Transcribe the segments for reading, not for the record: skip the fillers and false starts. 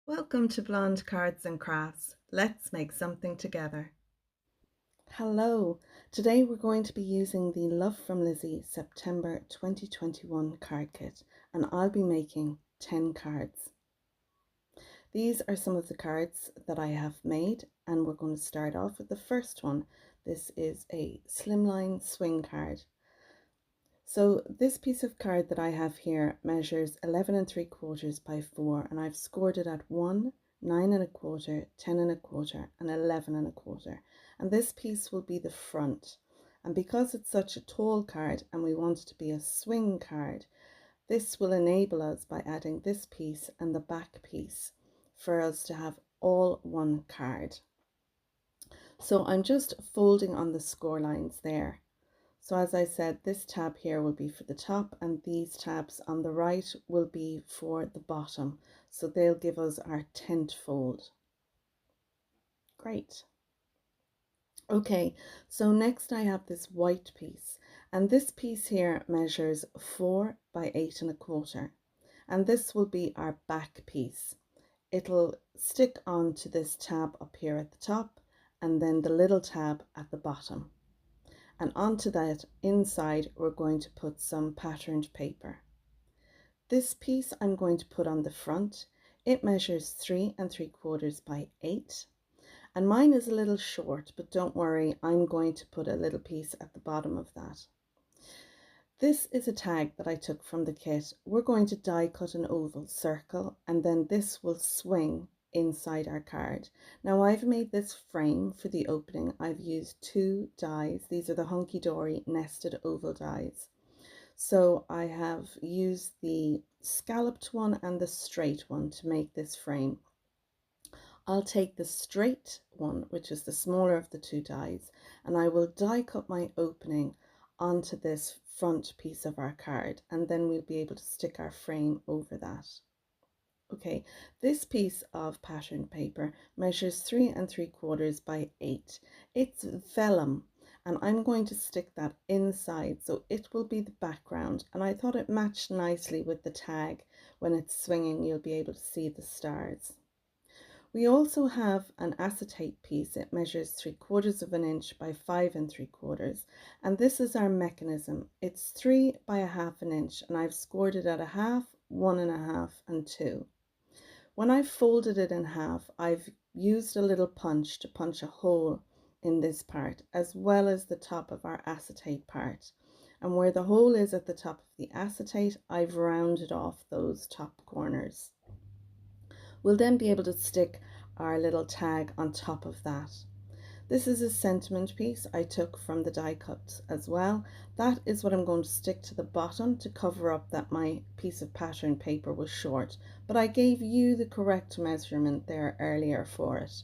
Welcome to Blonde Cards and Crafts. Let's make something together. Hello, today we're going to be using the Love from Lizi September 2021 card kit, and I'll be making 10 cards. These are some of the cards that I have made, and we're going to start off with the first one. This is a Slimline swing card. So this piece of card that I have here measures 11 3/4 by 4, and I've scored it at 1, 9 1/4, 10 1/4, and 11 1/4. And this piece will be the front. And because it's such a tall card and we want it to be a swing card, this will enable us by adding this piece and the back piece for us to have all one card. So I'm just folding on the score lines there. So as I said, this tab here will be for the top and these tabs on the right will be for the bottom. So they'll give us our 10th fold. Great. Okay, so next I have this white piece, and this piece here measures 4 by 8 1/4. And this will be our back piece. It'll stick onto this tab up here at the top and then the little tab at the bottom. And onto that inside we're going to put some patterned paper. This piece I'm going to put on the front. It measures 3 3/4 by 8, and mine is a little short, but don't worry, I'm going to put a little piece at the bottom of that. This is a tag that I took from the kit. We're going to die cut an oval circle, and then this will swing inside our card. Now I've made this frame for the opening. I've used 2 dies. These are the Hunky Dory nested oval dies. So I have used the scalloped one and the straight one to make this frame. I'll take the straight one, which is the smaller of the 2 dies, and I will die cut my opening onto this front piece of our card, and then we'll be able to stick our frame over that. Okay, this piece of patterned paper measures 3 3/4 by 8. It's vellum, and I'm going to stick that inside, so it will be the background, and I thought it matched nicely with the tag. When it's swinging, you'll be able to see the stars. We also have an acetate piece. It measures 3/4 of an inch by 5 3/4, and this is our mechanism. It's 3 by a half an inch, and I've scored it at a half, 1 1/2, and 2. When I've folded it in half, I've used a little punch to punch a hole in this part, as well as the top of our acetate part. And where the hole is at the top of the acetate, I've rounded off those top corners. We'll then be able to stick our little tag on top of that. This is a sentiment piece I took from the die cut as well. That is what I'm going to stick to the bottom to cover up that my piece of pattern paper was short, but I gave you the correct measurement there earlier for it.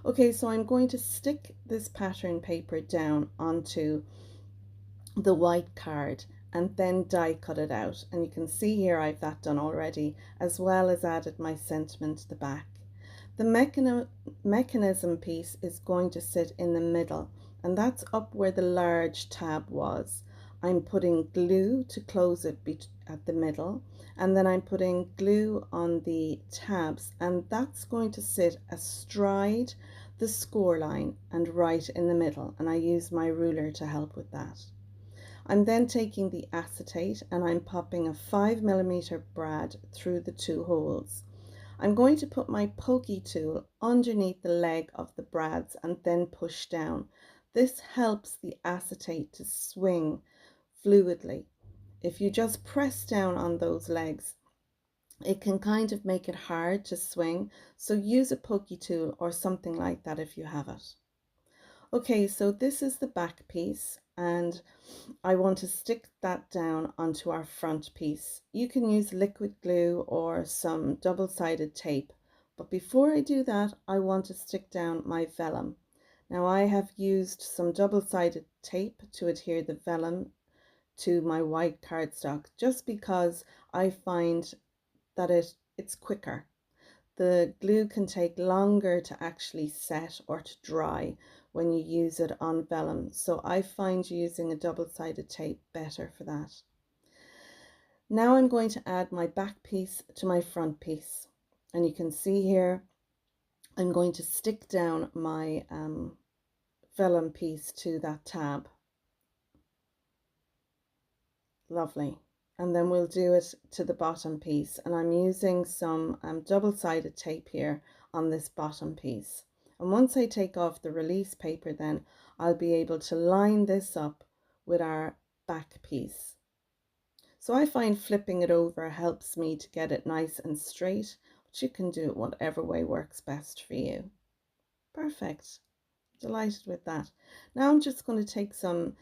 Okay, so I'm going to stick this pattern paper down onto the white card and then die cut it out, and you can see here I've that done already, as well as added my sentiment to the back. The mechanism piece is going to sit in the middle, and that's up where the large tab was. I'm putting glue to close it at the middle, and then I'm putting glue on the tabs, and that's going to sit astride the score line and right in the middle, and I use my ruler to help with that. I'm then taking the acetate and I'm popping a 5mm brad through the 2 holes. I'm going to put my pokey tool underneath the leg of the brads and then push down. This helps the acetate to swing fluidly. If you just press down on those legs, it can kind of make it hard to swing, so use a pokey tool or something like that if you have it. Okay, so this is the back piece, and I want to stick that down onto our front piece. You can use liquid glue or some double-sided tape, but before I do that, I want to stick down my vellum. Now I have used some double-sided tape to adhere the vellum to my white cardstock, just because I find that it's quicker. The glue can take longer to actually set or to dry when you use it on vellum, so I find using a double-sided tape better for that. Now I'm going to add my back piece to my front piece. And you can see here, I'm going to stick down my vellum piece to that tab. Lovely. And then we'll do it to the bottom piece, and I'm using some double-sided tape here on this bottom piece. And once I take off the release paper, then I'll be able to line this up with our back piece. So I find flipping it over helps me to get it nice and straight, but you can do it whatever way works best for you. Perfect. Delighted with that. Now I'm just going to take some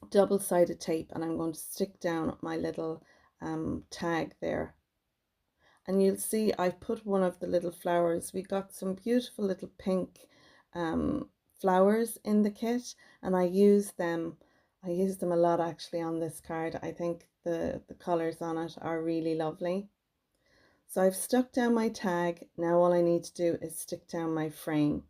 double-sided tape, and I'm going to stick down my little tag there, and you'll see I put one of the little flowers. We got some beautiful little pink flowers in the kit, and I use them a lot actually on this card. I think the colors on it are really lovely. So I've stuck down my tag. Now all I need to do is stick down my frame.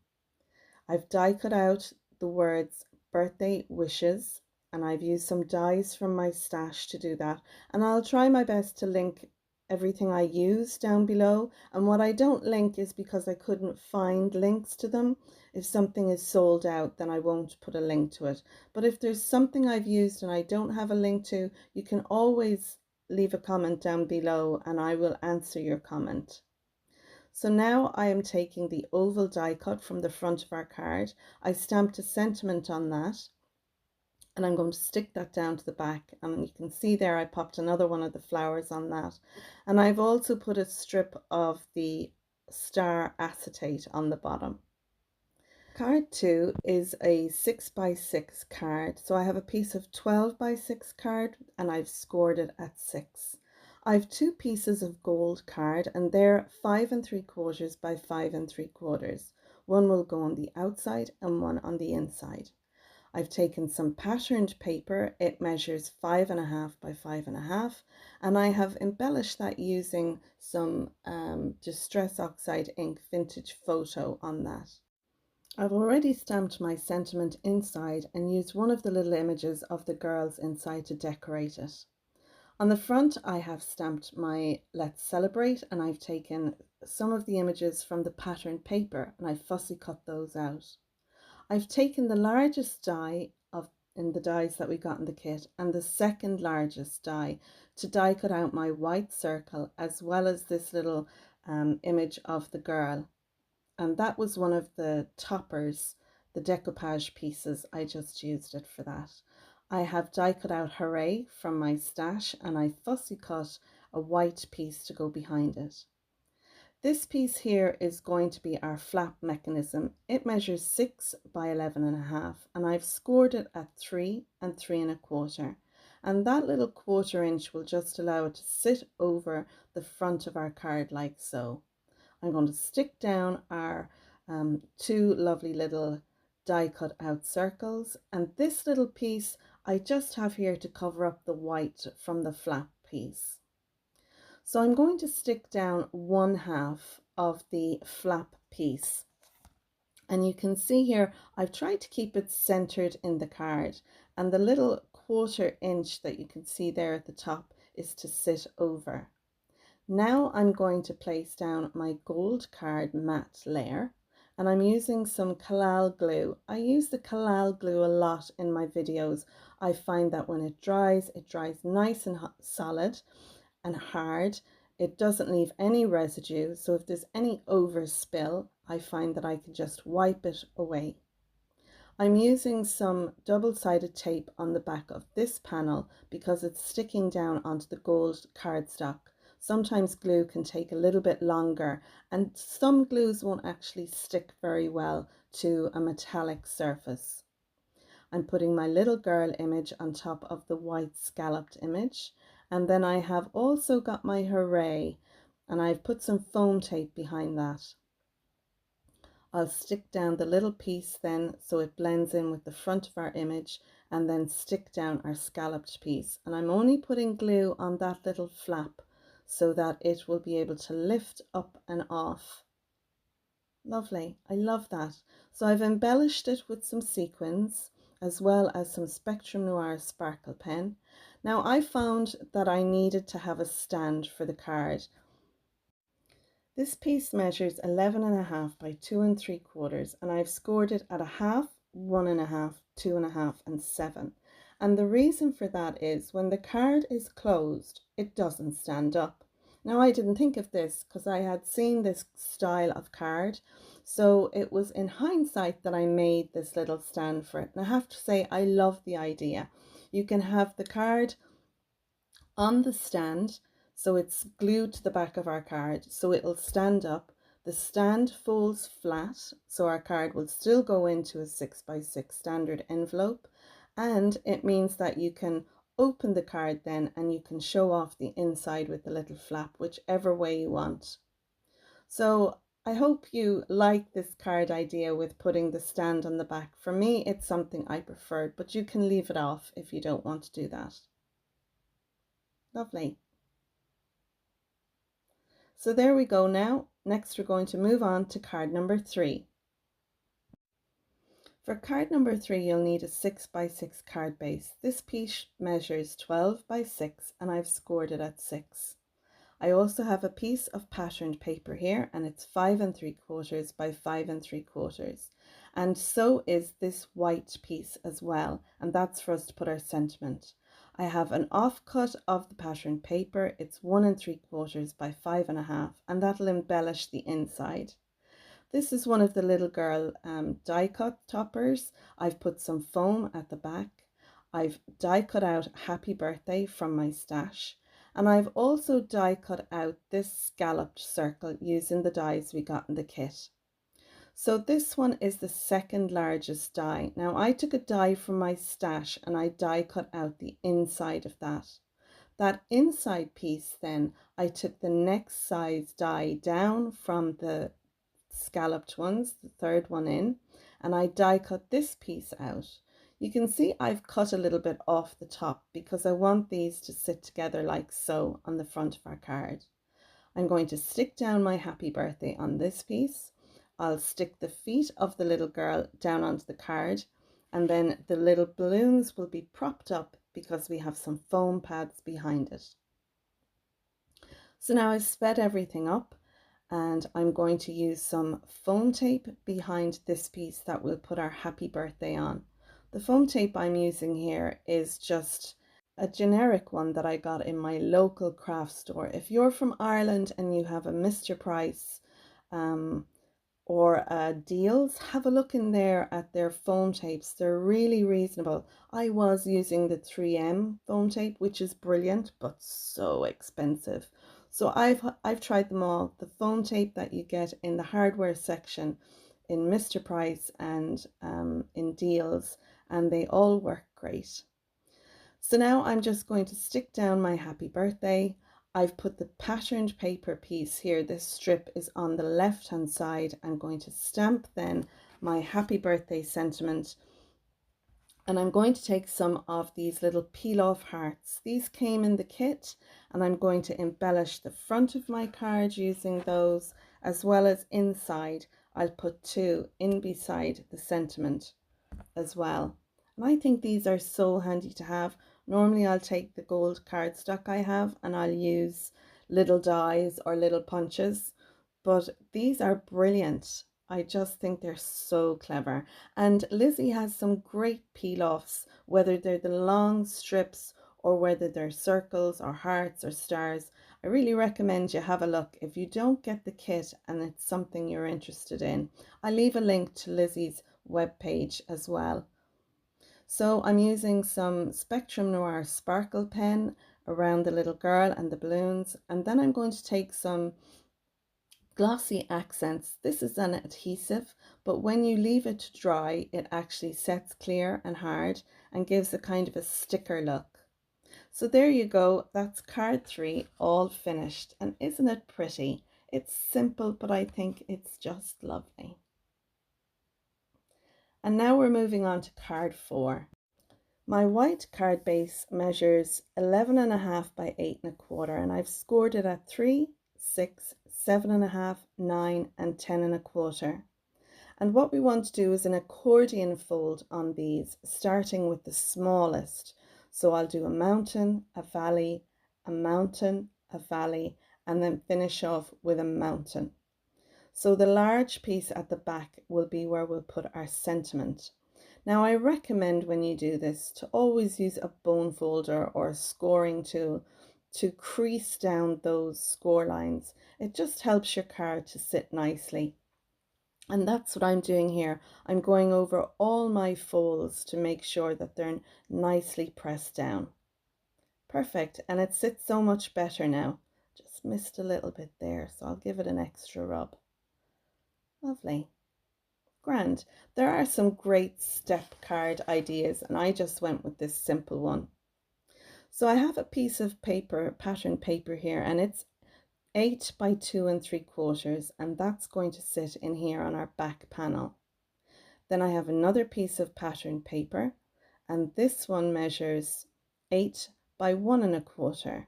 I've die cut out the words birthday wishes, and I've used some dies from my stash to do that, and I'll try my best to link everything I use down below. And what I don't link is because I couldn't find links to them. If something is sold out, then I won't put a link to it, but if there's something I've used and I don't have a link to, you can always leave a comment down below and I will answer your comment. So now I am taking the oval die cut from the front of our card. I stamped a sentiment on that, and I'm going to stick that down to the back, and you can see there I popped another one of the flowers on that, and I've also put a strip of the star acetate on the bottom. Card 2 is a 6x6 card, so I have a piece of 12x6 card and I've scored it at 6. I've two pieces of gold card, and they're 5 3/4 by 5 3/4. One will go on the outside and one on the inside. I've taken some patterned paper. It measures 5.5 by 5.5, and I have embellished that using some Distress Oxide ink vintage photo on that. I've already stamped my sentiment inside and used one of the little images of the girls inside to decorate it. On the front I have stamped my Let's Celebrate, and I've taken some of the images from the patterned paper and I've fussy cut those out. I've taken the largest die in the dies that we got in the kit and the second largest die to die cut out my white circle, as well as this little image of the girl. And that was one of the toppers, the decoupage pieces. I just used it for that. I have die cut out Hooray from my stash, and I fussy cut a white piece to go behind it. This piece here is going to be our flap mechanism. It measures 6 by 11.5, and I've scored it at 3 and 3.25. And that little 1/4 inch will just allow it to sit over the front of our card like so. I'm going to stick down our two lovely little die cut out circles, and this little piece I just have here to cover up the white from the flap piece. So I'm going to stick down 1/2 of the flap piece, and you can see here I've tried to keep it centered in the card, and the little 1/4 inch that you can see there at the top is to sit over. Now I'm going to place down my gold card matte layer, and I'm using some Collal glue. I use the Collal glue a lot in my videos. I find that when it dries nice and solid and hard. It doesn't leave any residue, so if there's any overspill, I find that I can just wipe it away. I'm using some double-sided tape on the back of this panel because it's sticking down onto the gold cardstock. Sometimes glue can take a little bit longer, and some glues won't actually stick very well to a metallic surface. I'm putting my little girl image on top of the white scalloped image, and then I have also got my Hooray, and I've put some foam tape behind that. I'll stick down the little piece then so it blends in with the front of our image, and then stick down our scalloped piece. And I'm only putting glue on that little flap so that it will be able to lift up and off. Lovely, I love that. So I've embellished it with some sequins as well as some Spectrum Noir sparkle pen. Now I found that I needed to have a stand for the card. This piece measures 11.5 by 2 3/4, and I've scored it at a half, 1.5, 2.5, and 7. And the reason for that is when the card is closed, it doesn't stand up. Now, I didn't think of this because I had seen this style of card, so it was in hindsight that I made this little stand for it. And I have to say, I love the idea. You can have the card on the stand, so it's glued to the back of our card, so it'll stand up. The stand folds flat, so our card will still go into a 6x6 standard envelope, and it means that you can open the card then and you can show off the inside with the little flap, whichever way you want. So I hope you like this card idea with putting the stand on the back. For me, it's something I preferred, but you can leave it off if you don't want to do that. Lovely. So there we go now. Next, we're going to move on to card number 3. For card number 3, you'll need a 6x6 card base. This piece measures 12 by 6 and I've scored it at 6. I also have a piece of patterned paper here and it's 5 3/4 by 5 3/4. And so is this white piece as well, and that's for us to put our sentiment. I have an offcut of the patterned paper. It's 1 3/4 by 5.5, and that'll embellish the inside. This is one of the little girl die cut toppers. I've put some foam at the back. I've die cut out happy birthday from my stash. And I've also die cut out this scalloped circle using the dies we got in the kit. So this one is the second largest die. Now I took a die from my stash and I die cut out the inside of that. That inside piece then, I took the next size die down from the scalloped ones, the third one in, and I die cut this piece out. You can see I've cut a little bit off the top because I want these to sit together like so on the front of our card. I'm going to stick down my happy birthday on this piece. I'll stick the feet of the little girl down onto the card, and then the little balloons will be propped up because we have some foam pads behind it. So now I've sped everything up, and I'm going to use some foam tape behind this piece that we'll put our happy birthday on. The foam tape I'm using here is just a generic one that I got in my local craft store. If you're from Ireland and you have a Mr. Price or Deals, have a look in there at their foam tapes. They're really reasonable. I was using the 3M foam tape, which is brilliant, but so expensive. So I've tried them all. The foam tape that you get in the hardware section in Mr. Price and in Deals, and they all work great. So now I'm just going to stick down my happy birthday. I've put the patterned paper piece here. This strip is on the left hand side. I'm going to stamp then my happy birthday sentiment, and I'm going to take some of these little peel off hearts. These came in the kit, and I'm going to embellish the front of my card using those, as well as inside. I'll put 2 in beside the sentiment as well. And I think these are so handy to have. Normally I'll take the gold cardstock I have and I'll use little dies or little punches, but these are brilliant. I just think they're so clever. And Lizi has some great peel-offs, whether they're the long strips or whether they're circles or hearts or stars. I really recommend you have a look if you don't get the kit and it's something you're interested in. I'll leave a link to Lizi's webpage as well. So I'm using some Spectrum Noir sparkle pen around the little girl and the balloons, and then I'm going to take some glossy accents. This is an adhesive, but when you leave it to dry, it actually sets clear and hard and gives a kind of a sticker look. So there you go, that's card 3 all finished, and isn't it pretty? It's simple, but I think it's just lovely. And now we're moving on to card 4. My white card base measures 11.5 by 8 1/4, and I've scored it at 3, 6, 7.5, 9 and 10 1/4. And what we want to do is an accordion fold on these, starting with the smallest. So I'll do a mountain, a valley, a mountain, a valley, and then finish off with a mountain. So the large piece at the back will be where we'll put our sentiment. Now I recommend when you do this to always use a bone folder or a scoring tool to crease down those score lines. It just helps your card to sit nicely. And that's what I'm doing here. I'm going over all my folds to make sure that they're nicely pressed down. Perfect, and it sits so much better now. Just missed a little bit there, so I'll give it an extra rub. Lovely. Grand. There are some great step card ideas, and I just went with this simple one. So I have a piece of paper, pattern paper here, and it's 8 by 2 3/4, and that's going to sit in here on our back panel. Then I have another piece of pattern paper, and this one measures 8 by 1 1/4.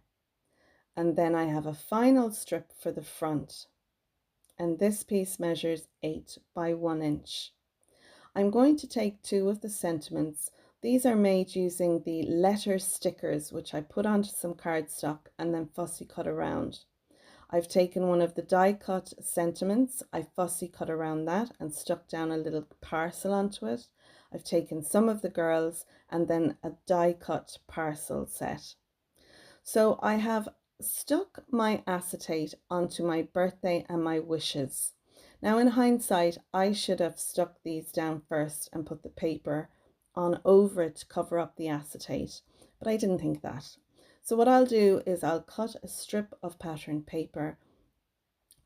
And then I have a final strip for the front, and this piece measures 8 by 1 inch. I'm going to take two of the sentiments. These are made using the letter stickers, which I put onto some cardstock and then fussy cut around. I've taken one of the die cut sentiments, I fussy cut around that and stuck down a little parcel onto it. I've taken some of the girls and then a die cut parcel set. So I have stuck my acetate onto my birthday and my wishes. Now in hindsight, I should have stuck these down first and put the paper on over it to cover up the acetate, but I didn't think that. So what I'll do is I'll cut a strip of pattern paper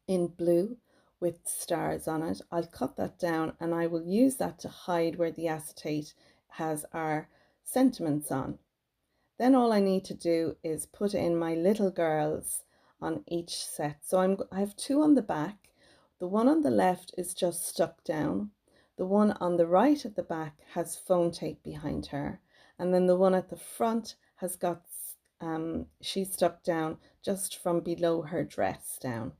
in blue with stars on it. I'll cut that down and I will use that to hide where the acetate has our sentiments on. Then all I need to do is put in my little girls on each set. So I have two on the back. The one on the left is just stuck down. The one on the right at the back has foam tape behind her. And then the one at the front has got, she's stuck down just from below her dress down.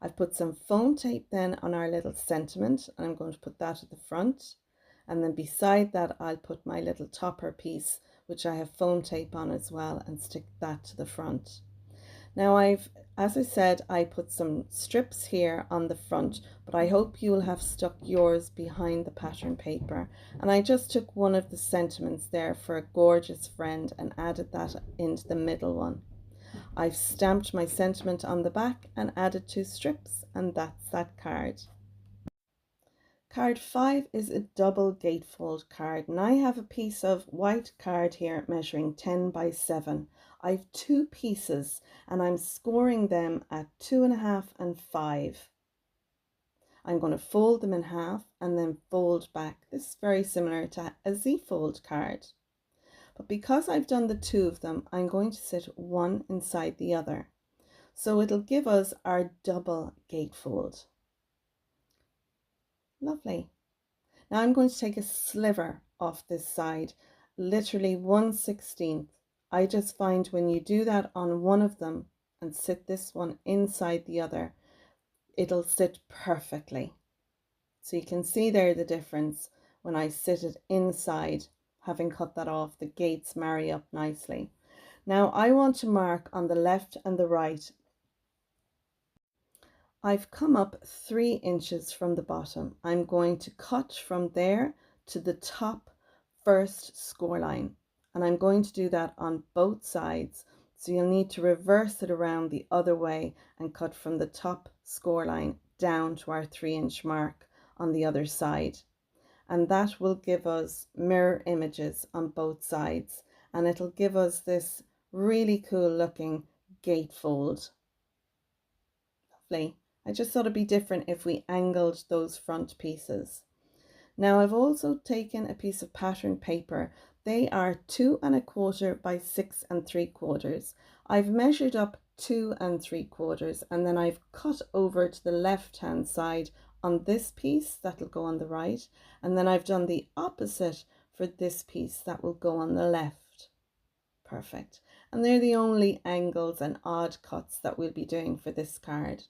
I've put some foam tape then on our little sentiment, and I'm going to put that at the front. And then beside that, I'll put my little topper piece, which I have foam tape on as well, and stick that to the front. Now as I said, I put some strips here on the front, but I hope you will have stuck yours behind the pattern paper. And I just took one of the sentiments there for a gorgeous friend and added that into the middle one. I've stamped my sentiment on the back and added 2 strips, and that's that card. Card 5 is a double gatefold card, and I have a piece of white card here measuring 10 by 7. I've 2 pieces and I'm scoring them at 2.5 and 5. I'm going to fold them in half and then fold back. This is very similar to a Z-fold card. But because I've done the 2 of them, I'm going to sit one inside the other. So it'll give us our double gatefold. Lovely. Now I'm going to take a sliver off this side, literally 1/16. I just find when you do that on one of them and sit this one inside the other, it'll sit perfectly. So you can see there the difference when I sit it inside. Having cut that off, the gates marry up nicely. Now I want to mark on the left and the right. I've come up 3 inches from the bottom. I'm going to cut from there to the top first score line, and I'm going to do that on both sides. So you'll need to reverse it around the other way and cut from the top score line down to our 3-inch mark on the other side. And that will give us mirror images on both sides, and it'll give us this really cool looking gatefold. Lovely. I just thought it'd be different if we angled those front pieces. Now I've also taken a piece of pattern paper. They are 2 1/4 by 6 3/4. I've measured up 2 3/4, and then I've cut over to the left hand side on this piece that'll go on the right, and then I've done the opposite for this piece that will go on the left. Perfect. And they're the only angles and odd cuts that we'll be doing for this card.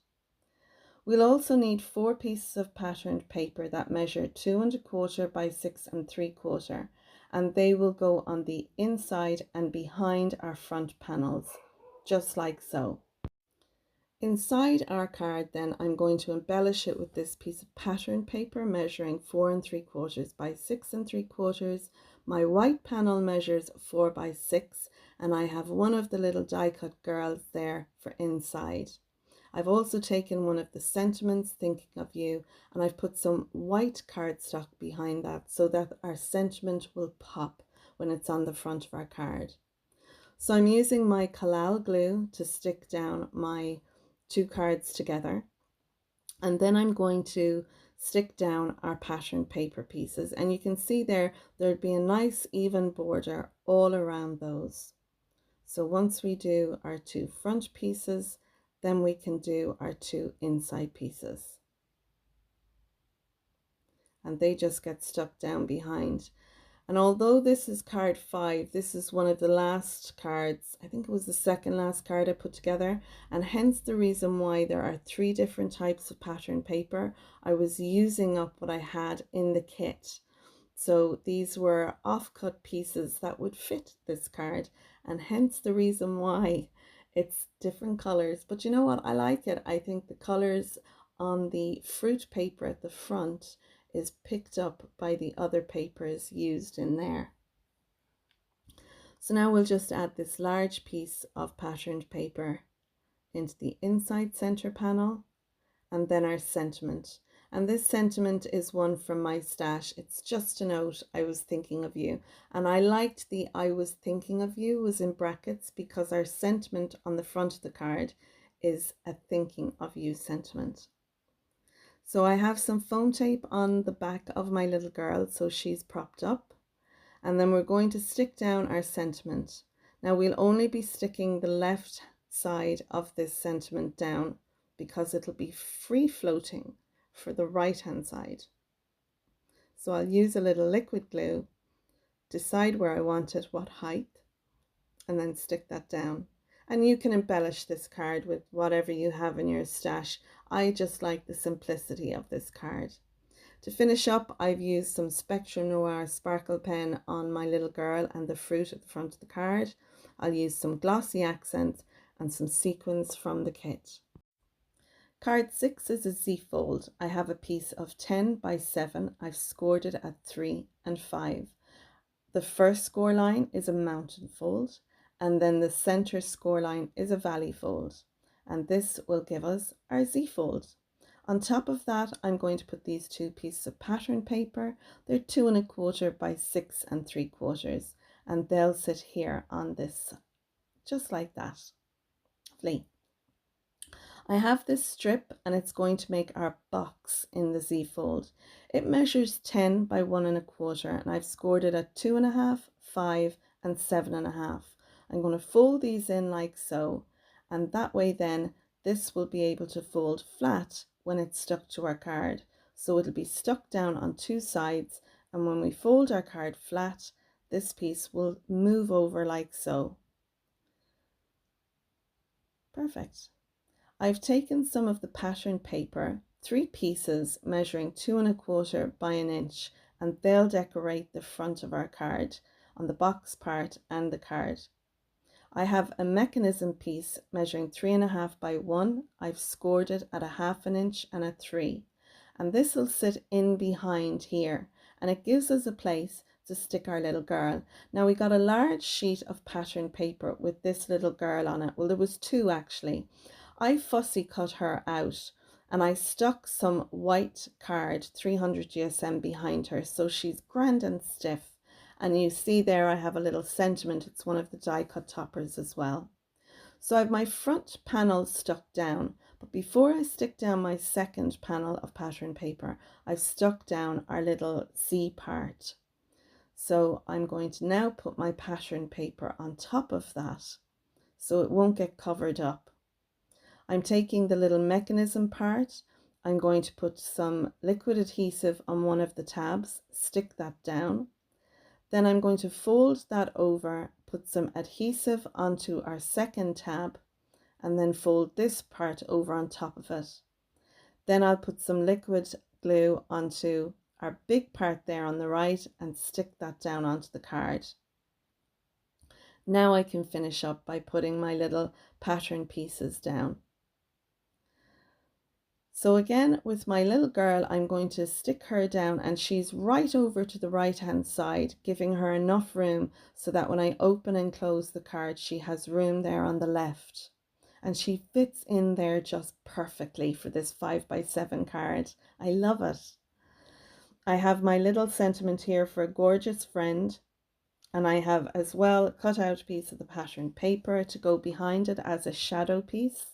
We'll also need 4 pieces of patterned paper that measure 2 1/4 by 6 3/4, and they will go on the inside and behind our front panels, just like so. Inside our card then I'm going to embellish it with this piece of pattern paper measuring 4 3/4 by 6 3/4. My white panel measures 4 by 6 and I have one of the little die cut girls there for inside. I've also taken one of the sentiments, thinking of you, and I've put some white cardstock behind that so that our sentiment will pop when it's on the front of our card. So I'm using my collal glue to stick down my two cards together, and then I'm going to stick down our pattern paper pieces, and you can see there'd be a nice even border all around those. So once we do our two front pieces, then we can do our two inside pieces, and they just get stuck down behind. And although this is card 5, this is one of the last cards, I think it was the second last card I put together, and hence the reason why there are 3 different types of pattern paper. I was using up what I had in the kit. So these were offcut pieces that would fit this card, and hence the reason why it's different colors. But you know what? I like it. I think the colors on the fruit paper at the front is picked up by the other papers used in there. So now we'll just add this large piece of patterned paper into the inside center panel, and then our sentiment. And this sentiment is one from my stash. It's just a note, I was thinking of you. And I liked the I was thinking of you was in brackets because our sentiment on the front of the card is a thinking of you sentiment. So I have some foam tape on the back of my little girl, so she's propped up. And then we're going to stick down our sentiment. Now we'll only be sticking the left side of this sentiment down because it'll be free floating for the right hand side. So I'll use a little liquid glue, decide where I want it, what height, and then stick that down. And you can embellish this card with whatever you have in your stash. I just like the simplicity of this card. To finish up, I've used some Spectrum Noir sparkle pen on my little girl and the fruit at the front of the card. I'll use some glossy accents and some sequins from the kit. Card 6 is a Z-fold. I have a piece of 10 by 7. I've scored it at 3 and 5. The first score line is a mountain fold, and then the center score line is a valley fold, and this will give us our Z-fold. On top of that, I'm going to put these 2 pieces of pattern paper. They're 2 1/4 by 6 3/4, and they'll sit here on this, just like that. Lovely. I have this strip and it's going to make our box in the Z-fold. It measures 10 by 1 1/4 and I've scored it at 2 1/2, 5 and 7 1/2. I'm going to fold these in like so, and that way then this will be able to fold flat when it's stuck to our card. So it'll be stuck down on 2 sides, and when we fold our card flat, this piece will move over like so. Perfect. I've taken some of the pattern paper, 3 pieces measuring 2 1/4 by 1 inch, and they'll decorate the front of our card on the box part and the card. I have a mechanism piece measuring 3 1/2 by 1. I've scored it at a 1/2 inch and a 3. And this will sit in behind here, and it gives us a place to stick our little girl. Now we got a large sheet of pattern paper with this little girl on it. Well, there was 2 actually. I fussy cut her out and I stuck some white card 300 GSM behind her, so she's grand and stiff. And you see there I have a little sentiment. It's one of the die cut toppers as well. So I have my front panel stuck down, but before I stick down my second panel of pattern paper, I've stuck down our little Z part. So I'm going to now put my pattern paper on top of that so it won't get covered up. I'm taking the little mechanism part. I'm going to put some liquid adhesive on one of the tabs, stick that down. Then I'm going to fold that over, put some adhesive onto our second tab, and then fold this part over on top of it. Then I'll put some liquid glue onto our big part there on the right and stick that down onto the card. Now I can finish up by putting my little pattern pieces down. So again, with my little girl, I'm going to stick her down and she's right over to the right hand side, giving her enough room so that when I open and close the card, she has room there on the left. And she fits in there just perfectly for this 5x7 card. I love it. I have my little sentiment here for a gorgeous friend. And I have as well cut out a piece of the pattern paper to go behind it as a shadow piece.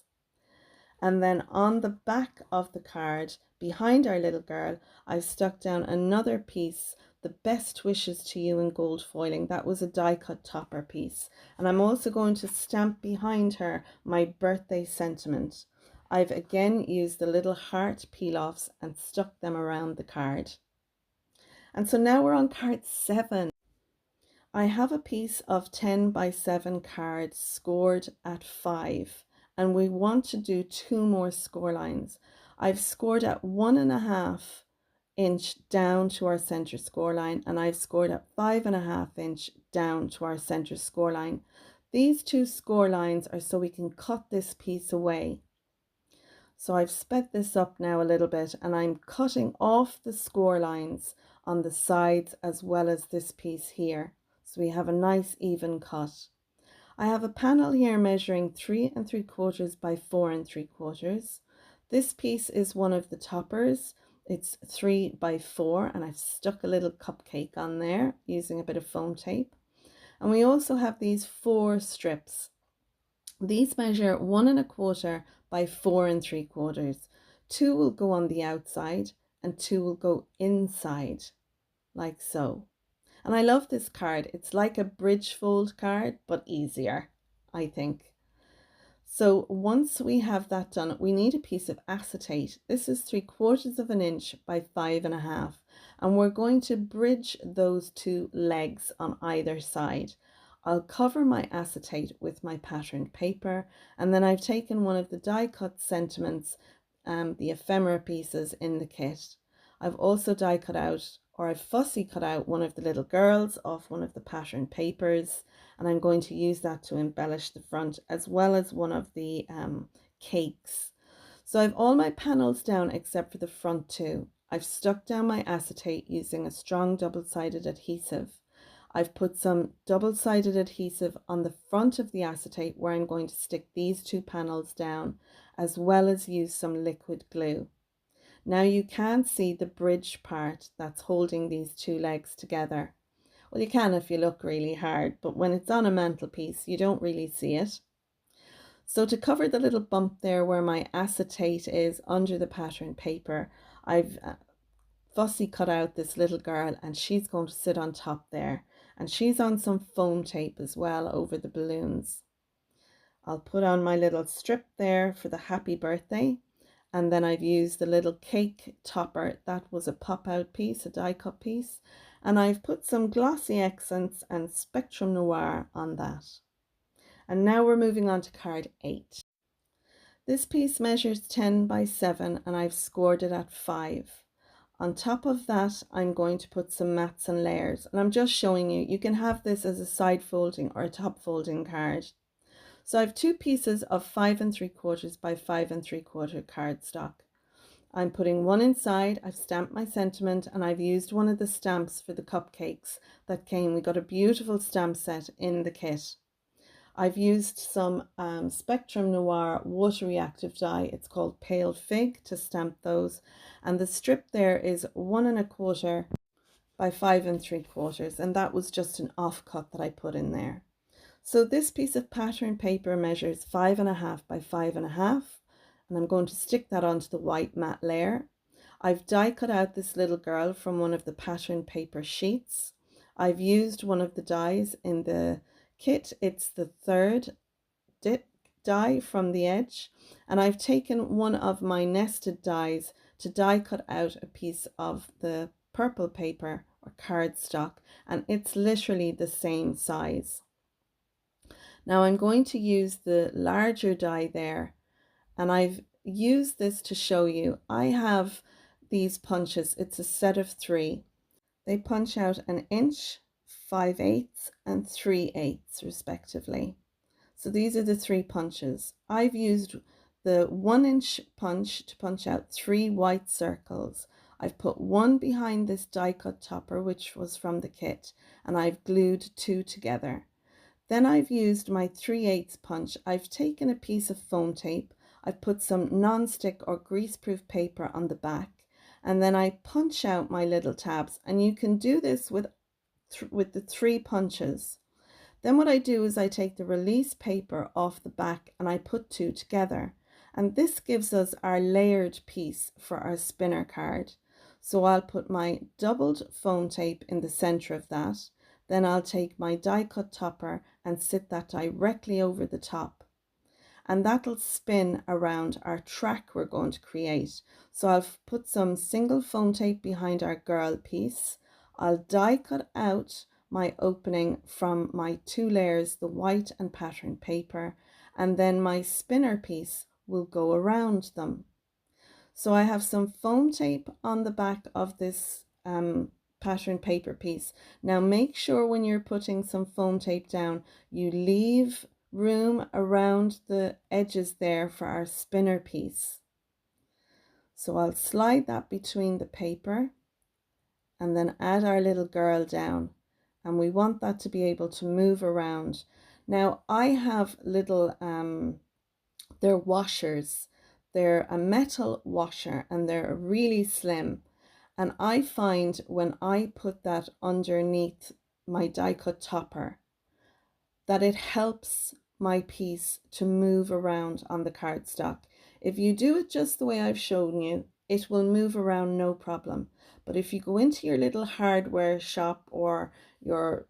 And then on the back of the card, behind our little girl, I've stuck down another piece, the best wishes to you in gold foiling. That was a die cut topper piece. And I'm also going to stamp behind her my birthday sentiment. I've again used the little heart peel-offs and stuck them around the card. And so now we're on card 7. I have a piece of 10x7 cards scored at 5, and we want to do 2 more score lines. I've scored at 1.5 inch down to our center score line, and I've scored at 5.5 inch down to our center score line. These 2 score lines are so we can cut this piece away. So I've sped this up now a little bit, and I'm cutting off the score lines on the sides as well as this piece here. So we have a nice even cut. I have a panel here measuring 3 3/4 by 4 3/4. This piece is one of the toppers. It's 3 by 4, and I've stuck a little cupcake on there using a bit of foam tape. And we also have these 4 strips. These measure 1 1/4 by 4 3/4. 2 will go on the outside and 2 will go inside, like so. And I love this card. It's like a bridge fold card, but easier, I think. So once we have that done, we need a piece of acetate. This is 3/4 of an inch by 5.5. And we're going to bridge those 2 legs on either side. I'll cover my acetate with my patterned paper, and then I've taken one of the die cut sentiments, the ephemera pieces in the kit. I've also die cut out, or I've fussy cut out one of the little girls off one of the pattern papers, and I'm going to use that to embellish the front as well as one of the cakes. So I've all my panels down except for the front 2. I've stuck down my acetate using a strong double-sided adhesive. I've put some double-sided adhesive on the front of the acetate where I'm going to stick these 2 panels down, as well as use some liquid glue. Now you can see the bridge part that's holding these 2 legs together. Well, you can if you look really hard, but when it's on a mantelpiece, you don't really see it. So to cover the little bump there where my acetate is under the pattern paper, I've fussy cut out this little girl, and she's going to sit on top there. And she's on some foam tape as well over the balloons. I'll put on my little strip there for the happy birthday. And then I've used the little cake topper. That was a pop-out piece, a die cut piece. And I've put some glossy accents and Spectrum Noir on that. And now we're moving on to card 8. This piece measures 10x7, and I've scored it at 5. On top of that, I'm going to put some mats and layers. And I'm just showing you, you can have this as a side folding or a top folding card. So I have 2 pieces of 5 3/4 by 5 3/4 cardstock. I'm putting one inside. I've stamped my sentiment, and I've used one of the stamps for the cupcakes that came. We got a beautiful stamp set in the kit. I've used some Spectrum Noir water reactive dye. It's called Pale Fig to stamp those. And the strip there is 1 1/4 by 5 3/4. And that was just an offcut that I put in there. So this piece of pattern paper measures 5.5 by 5.5, and I'm going to stick that onto the white matte layer. I've die cut out this little girl from one of the pattern paper sheets. I've used one of the dies in the kit. It's the 3rd die from the edge, and I've taken one of my nested dies to die cut out a piece of the purple paper or cardstock, and it's literally the same size. Now I'm going to use the larger die there, and I've used this to show you. I have these punches. It's a set of 3. They punch out 1 inch, 5/8 and 3/8 respectively. So these are the 3 punches. I've used the 1-inch punch to punch out 3 white circles. I've put one behind this die cut topper, which was from the kit, and I've glued 2 together. Then I've used my 3/8 punch. I've taken a piece of foam tape, I've put some non-stick or greaseproof paper on the back, and then I punch out my little tabs, and you can do this with the 3 punches. Then what I do is I take the release paper off the back and I put 2 together. And this gives us our layered piece for our spinner card. So I'll put my doubled foam tape in the center of that. Then I'll take my die cut topper and sit that directly over the top. And that'll spin around our track we're going to create. So I'll put some single foam tape behind our girl piece. I'll die cut out my opening from my 2 layers, the white and pattern paper, and then my spinner piece will go around them. So I have some foam tape on the back of this pattern paper piece. Now make sure when you're putting some foam tape down, you leave room around the edges there for our spinner piece. So I'll slide that between the paper and then add our little girl down, and we want that to be able to move around. Now I have little they're washers. They're a metal washer and they're really slim, and I find when I put that underneath my die cut topper that it helps my piece to move around on the cardstock. If you do it just the way I've shown you, it will move around no problem. But if you go into your little hardware shop or your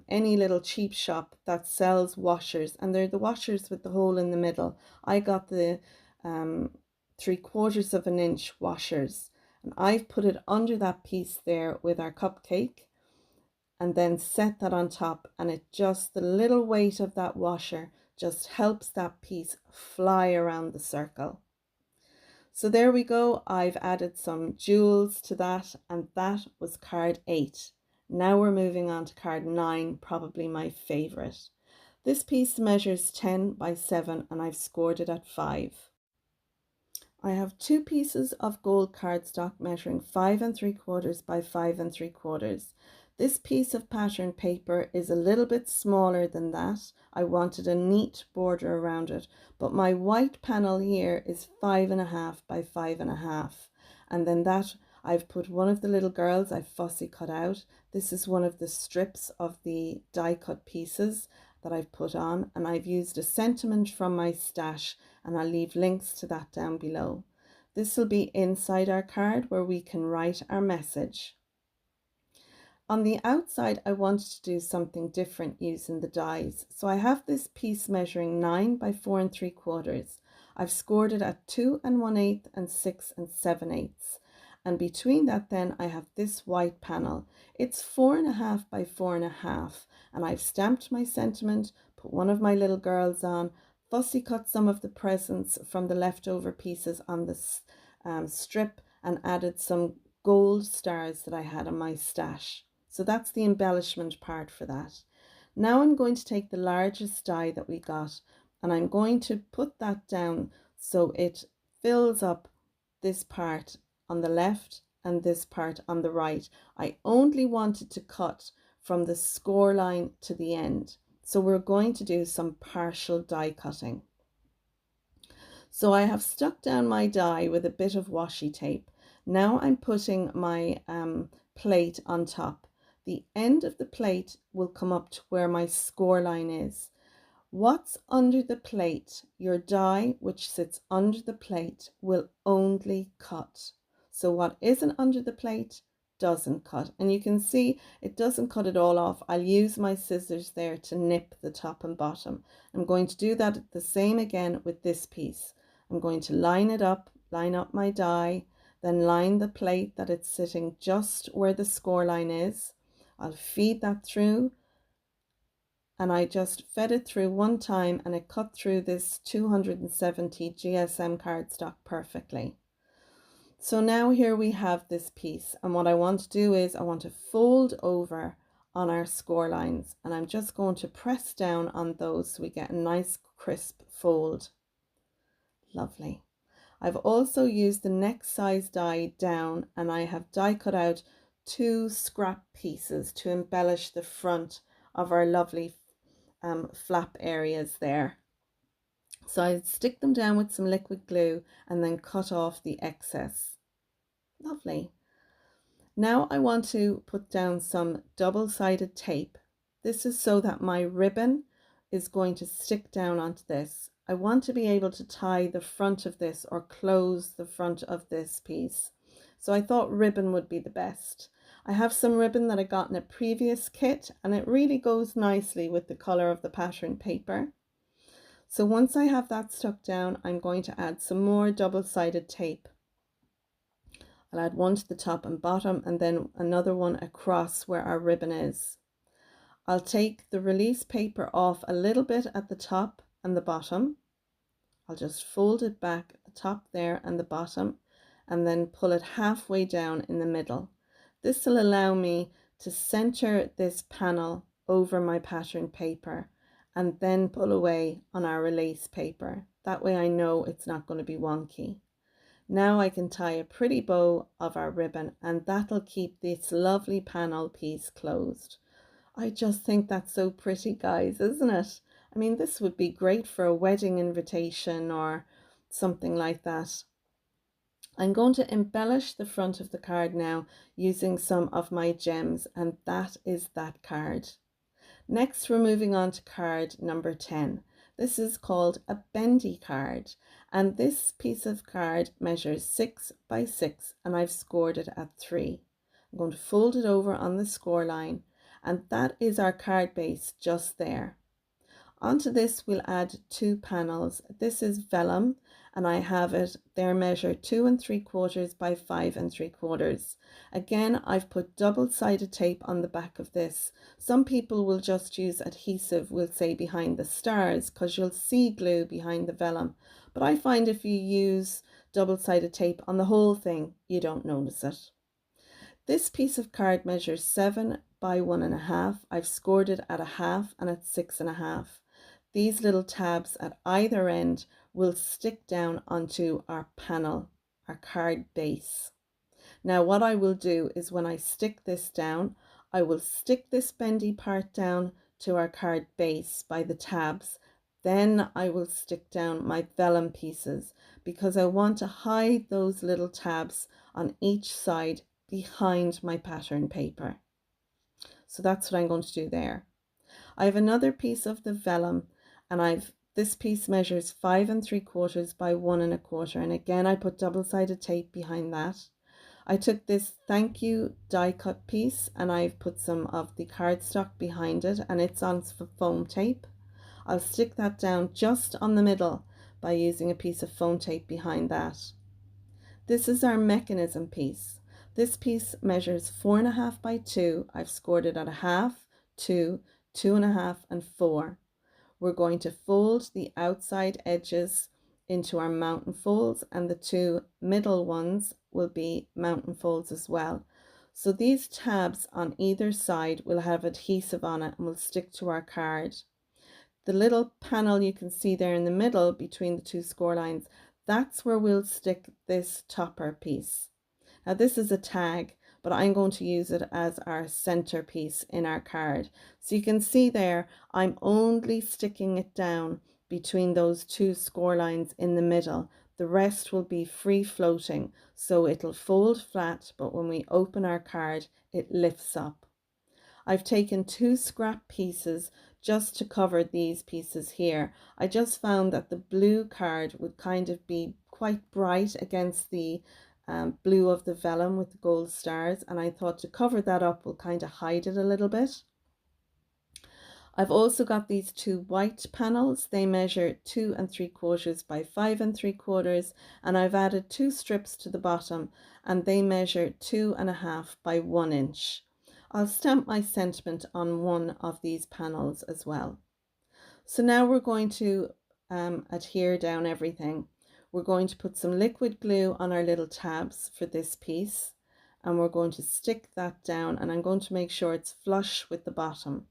any little cheap shop that sells washers, and they're the washers with the hole in the middle. I got the 3/4 of an inch washers, and I've put it under that piece there with our cupcake, and then set that on top, and it just, the little weight of that washer just helps that piece fly around the circle. So there we go. I've added some jewels to that, and that was card 8. Now we're moving on to card 9, probably my favorite. This piece measures 10 by 7 and I've scored it at 5. I have 2 pieces of gold cardstock measuring 5 3/4 by 5 3/4. This piece of pattern paper is a little bit smaller than that. I wanted a neat border around it, but my white panel here is 5.5 by 5.5. And then that I've put one of the little girls I've fussy cut out. This is one of the strips of the die cut pieces that I've put on, and I've used a sentiment from my stash, and I'll leave links to that down below. This will be inside our card where we can write our message. On the outside, I wanted to do something different using the dies. So I have this piece measuring 9 by 4 3/4. I've scored it at 2 1/8 and 6 7/8. And between that then I have this white panel. It's 4.5 by 4.5, and I've stamped my sentiment, put one of my little girls on, fussy cut some of the presents from the leftover pieces on this strip, and added some gold stars that I had on my stash. So that's the embellishment part for that. Now I'm going to take the largest die that we got, and I'm going to put that down so it fills up this part on the left and this part on the right. I only wanted to cut from the score line to the end. So we're going to do some partial die cutting. So I have stuck down my die with a bit of washi tape. Now I'm putting my plate on top. The end of the plate will come up to where my score line is. What's under the plate, your die which sits under the plate, will only cut. So what isn't under the plate doesn't cut. And you can see it doesn't cut it all off. I'll use my scissors there to nip the top and bottom. I'm going to do that the same again with this piece. I'm going to line it up, line up my die, then line the plate that it's sitting just where the score line is. I'll feed that through, and I just fed it through one time, and it cut through this 270 GSM cardstock perfectly. So now here we have this piece, and what I want to do is I want to fold over on our score lines, and I'm just going to press down on those so we get a nice crisp fold. Lovely. I've also used the next size die down, and I have die cut out 2 scrap pieces to embellish the front of our lovely flap areas there. So I stick them down with some liquid glue and then cut off the excess. Lovely. Now I want to put down some double-sided tape. This is so that my ribbon is going to stick down onto this. I want to be able to tie the front of this or close the front of this piece. So I thought ribbon would be the best. I have some ribbon that I got in a previous kit, and it really goes nicely with the color of the pattern paper. So once I have that stuck down, I'm going to add some more double-sided tape. I'll add one to the top and bottom, and then another one across where our ribbon is. I'll take the release paper off a little bit at the top and the bottom. I'll just fold it back at the top there and the bottom, and then pull it halfway down in the middle. This will allow me to center this panel over my pattern paper and then pull away on our release paper. That way I know it's not going to be wonky. Now I can tie a pretty bow of our ribbon, and that'll keep this lovely panel piece closed. I just think that's so pretty, guys, isn't it? I mean, this would be great for a wedding invitation or something like that. I'm going to embellish the front of the card now using some of my gems, and that is that card. Next, we're moving on to card number 10. This is called a bendy card, and this piece of card measures 6 by 6, and I've scored it at 3. I'm going to fold it over on the score line, and that is our card base just there. Onto this we'll add 2 panels. This is vellum, and I have it there measured 2 3/4 by 5 3/4. Again, I've put double-sided tape on the back of this. Some people will just use adhesive, we'll say behind the stars, because you'll see glue behind the vellum. But I find if you use double-sided tape on the whole thing, you don't notice it. This piece of card measures 7 by 1.5. I've scored it at 1/2 and at 6.5. These little tabs at either end will stick down onto our panel, our card base. Now what I will do is when I stick this down, I will stick this bendy part down to our card base by the tabs. Then I will stick down my vellum pieces because I want to hide those little tabs on each side behind my pattern paper. So that's what I'm going to do there. I have another piece of the vellum, and this piece measures 5 3/4 by 1 1/4, and again I put double-sided tape behind that. I took this thank you die cut piece and I've put some of the cardstock behind it, and it's on foam tape. I'll stick that down just on the middle by using a piece of foam tape behind that. This is our mechanism piece. This piece measures 4.5 by 2. I've scored it at 1/2, 2, 2.5 and 4. We're going to fold the outside edges into our mountain folds, and the 2 middle ones will be mountain folds as well. So these tabs on either side will have adhesive on it and will stick to our card. The little panel you can see there in the middle between the 2 score lines, that's where we'll stick this topper piece. Now this is a tag, but I'm going to use it as our center piece in our card. So you can see there, I'm only sticking it down between those 2 score lines in the middle. The rest will be free floating, so it'll fold flat, but when we open our card, it lifts up. I've taken 2 scrap pieces just to cover these pieces here. I just found that the blue card would kind of be quite bright against the blue of the vellum with the gold stars, and I thought to cover that up will kind of hide it a little bit. I've also got these 2 white panels. They measure 2 3/4 by 5 3/4, and I've added 2 strips to the bottom, and they measure 2.5 by 1 inch. I'll stamp my sentiment on one of these panels as well. So now we're going to adhere down everything. We're going to put some liquid glue on our little tabs for this piece, and we're going to stick that down, and I'm going to make sure it's flush with the bottom.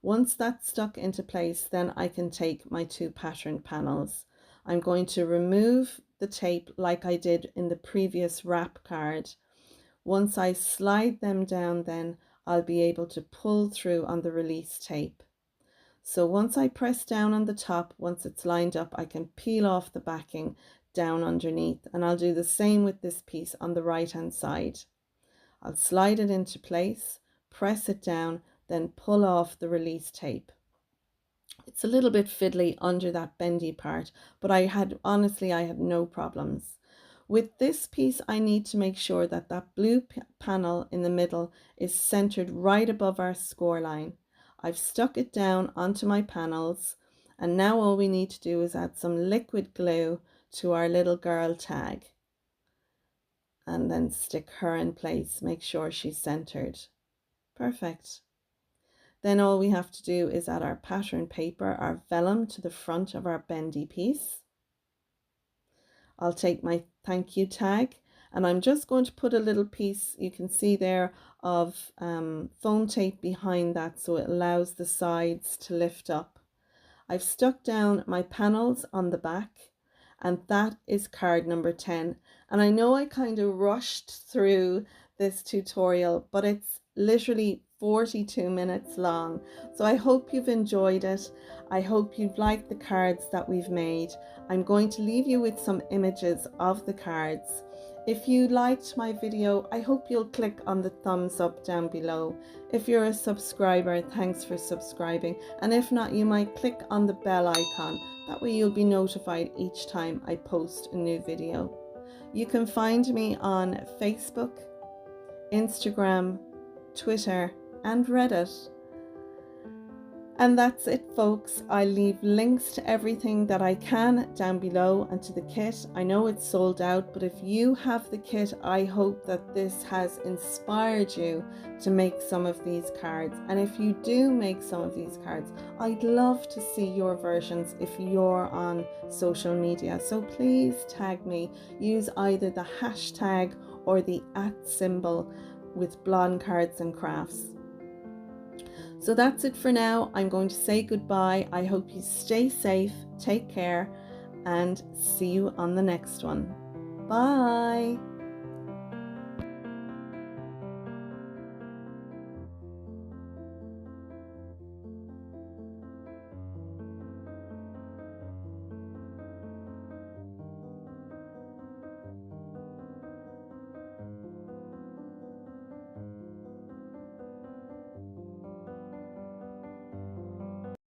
Once that's stuck into place, then I can take my 2 pattern panels. I'm going to remove the tape like I did in the previous wrap card. Once I slide them down, then I'll be able to pull through on the release tape. So once I press down on the top, once it's lined up, I can peel off the backing down underneath, and I'll do the same with this piece on the right hand side. I'll slide it into place, press it down, then pull off the release tape. It's a little bit fiddly under that bendy part, but honestly I had no problems. With this piece, I need to make sure that that blue panel in the middle is centered right above our score line. I've stuck it down onto my panels, and now all we need to do is add some liquid glue to our little girl tag and then stick her in place. Make sure she's centered. Perfect. Then all we have to do is add our pattern paper, our vellum, to the front of our bendy piece. I'll take my thank you tag, and I'm just going to put a little piece, you can see there, of foam tape behind that so it allows the sides to lift up. I've stuck down my panels on the back, and that is card number 10. And I know I kind of rushed through this tutorial, but it's literally 42 minutes long. So I hope you've enjoyed it. I hope you've liked the cards that we've made. I'm going to leave you with some images of the cards. If you liked my video, I hope you'll click on the thumbs up down below. If you're a subscriber, thanks for subscribing. And if not, you might click on the bell icon. That way you'll be notified each time I post a new video. You can find me on Facebook, Instagram, Twitter, and Reddit. And that's it, folks. I'll leave links to everything that I can down below and to the kit. I know it's sold out, but if you have the kit, I hope that this has inspired you to make some of these cards. And if you do make some of these cards, I'd love to see your versions if you're on social media. So please tag me. Use either the hashtag or the @ symbol with Blonde Cards and Crafts. So that's it for now. I'm going to say goodbye. I hope you stay safe, take care, and see you on the next one. Bye.